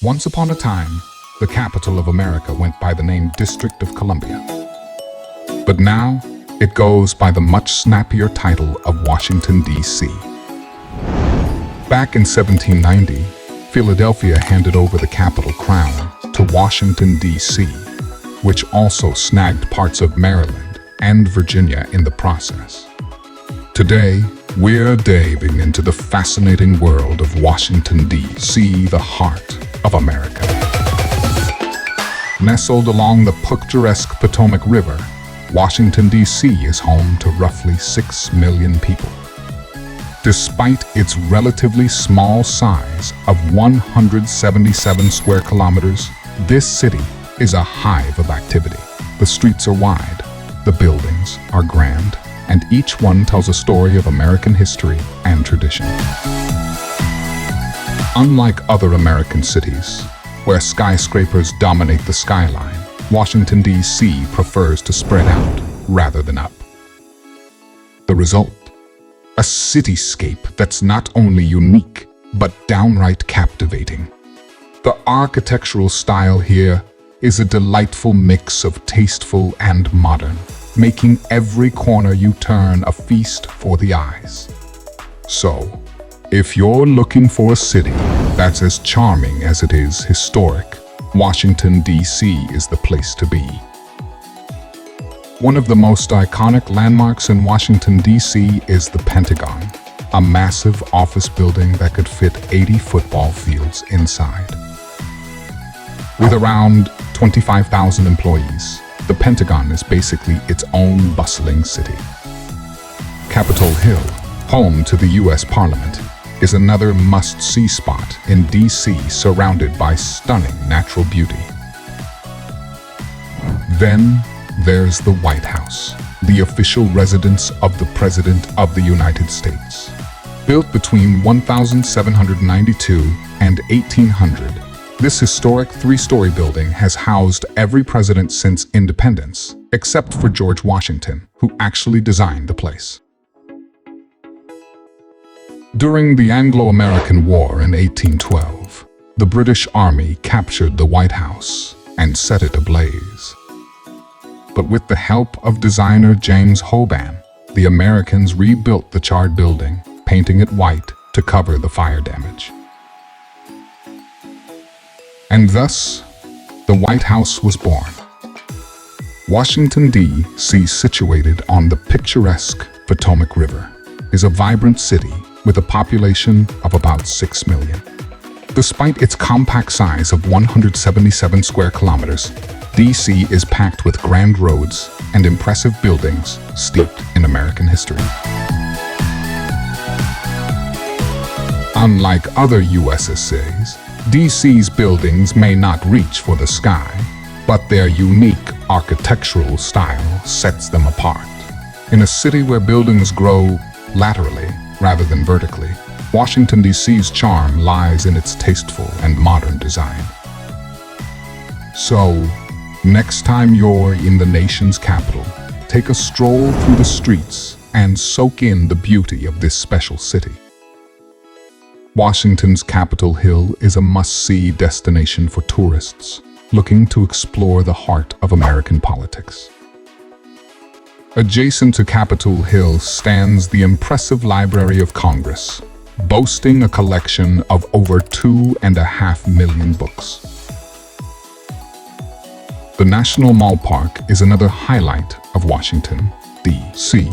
Once upon a time, the capital of America went by the name District of Columbia. But now, it goes by the much snappier title of Washington, D.C. Back in 1790, Philadelphia handed over the capital crown to Washington, D.C., which also snagged parts of Maryland and Virginia in the process. Today, we're diving into the fascinating world of Washington, D.C., the heart of America. Nestled along the picturesque Potomac River, Washington, D.C. is home to roughly 6 million people. Despite its relatively small size of 177 square kilometers, this city is a hive of activity. The streets are wide, the buildings are grand, and each one tells a story of American history and tradition. Unlike other American cities, where skyscrapers dominate the skyline, Washington, D.C. prefers to spread out rather than up. The result? A cityscape that's not only unique, but downright captivating. The architectural style here is a delightful mix of tasteful and modern, making every corner you turn a feast for the eyes. So, if you're looking for a city that's as charming as it is historic, Washington, D.C. is the place to be. One of the most iconic landmarks in Washington, D.C. is the Pentagon, a massive office building that could fit 80 football fields inside. With around 25,000 employees, the Pentagon is basically its own bustling city. Capitol Hill, home to the U.S. Parliament, is another must-see spot in D.C. surrounded by stunning natural beauty. Then there's the White House, the official residence of the President of the United States. Built between 1792 and 1800, this historic three-story building has housed every president since independence, except for George Washington, who actually designed the place. During the Anglo-American War in 1812, the British Army captured the White House and set it ablaze. But with the help of designer James Hoban, the Americans rebuilt the charred building, painting it white to cover the fire damage. And thus, the White House was born. Washington, D.C., situated on the picturesque Potomac River, is a vibrant city with a population of about 6 million. Despite its compact size of 177 square kilometers, D.C. is packed with grand roads and impressive buildings steeped in American history. Unlike other USSAs, D.C.'s buildings may not reach for the sky, but their unique architectural style sets them apart. In a city where buildings grow laterally rather than vertically, Washington, D.C.'s charm lies in its tasteful and modern design. So, next time you're in the nation's capital, take a stroll through the streets and soak in the beauty of this special city. Washington's Capitol Hill is a must-see destination for tourists looking to explore the heart of American politics. Adjacent to Capitol Hill stands the impressive Library of Congress, boasting a collection of over 2.5 million books. The National Mall Park is another highlight of Washington, D.C.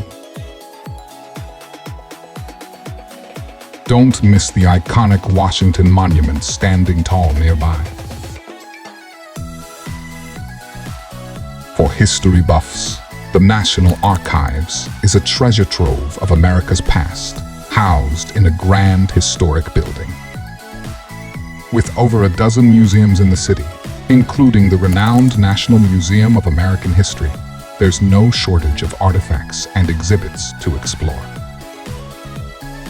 Don't miss the iconic Washington Monument standing tall nearby. For history buffs, the National Archives is a treasure trove of America's past, housed in a grand historic building. With over a dozen museums in the city, including the renowned National Museum of American History, there's no shortage of artifacts and exhibits to explore.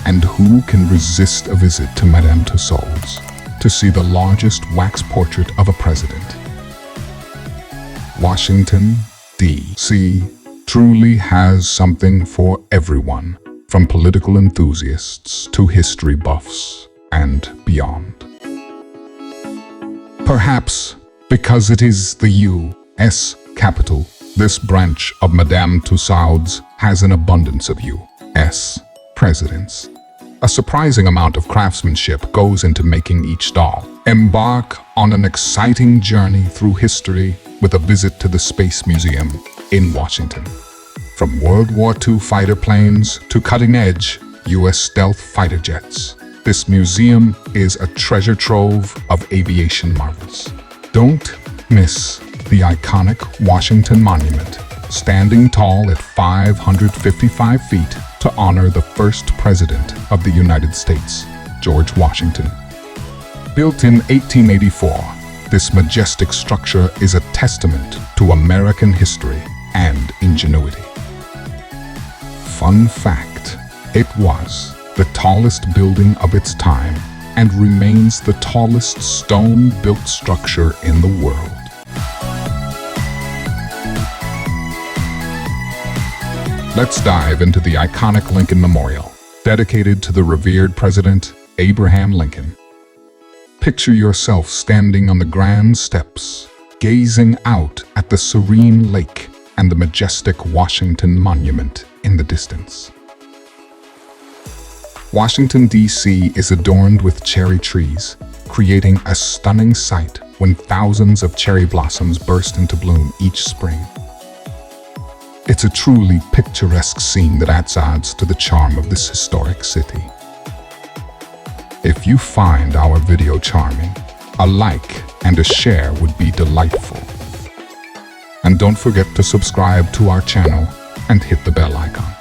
And who can resist a visit to Madame Tussauds to see the largest wax portrait of a president? Washington, D.C. truly has something for everyone, from political enthusiasts to history buffs and beyond. Perhaps because it is the U.S. capital, this branch of Madame Tussauds has an abundance of U.S. presidents. A surprising amount of craftsmanship goes into making each doll. Embark on an exciting journey through history with a visit to the Space Museum in Washington. From World War II fighter planes to cutting-edge U.S. stealth fighter jets, this museum is a treasure trove of aviation marvels. Don't miss the iconic Washington Monument, standing tall at 555 feet to honor the first president of the United States, George Washington. Built in 1884, this majestic structure is a testament to American history and ingenuity. Fun fact, it was the tallest building of its time and remains the tallest stone-built structure in the world. Let's dive into the iconic Lincoln Memorial, dedicated to the revered President Abraham Lincoln. Picture yourself standing on the grand steps, gazing out at the serene lake and the majestic Washington Monument in the distance. Washington, D.C. is adorned with cherry trees, creating a stunning sight when thousands of cherry blossoms burst into bloom each spring. It's a truly picturesque scene that adds to the charm of this historic city. If you find our video charming, a like and a share would be delightful. And don't forget to subscribe to our channel and hit the bell icon.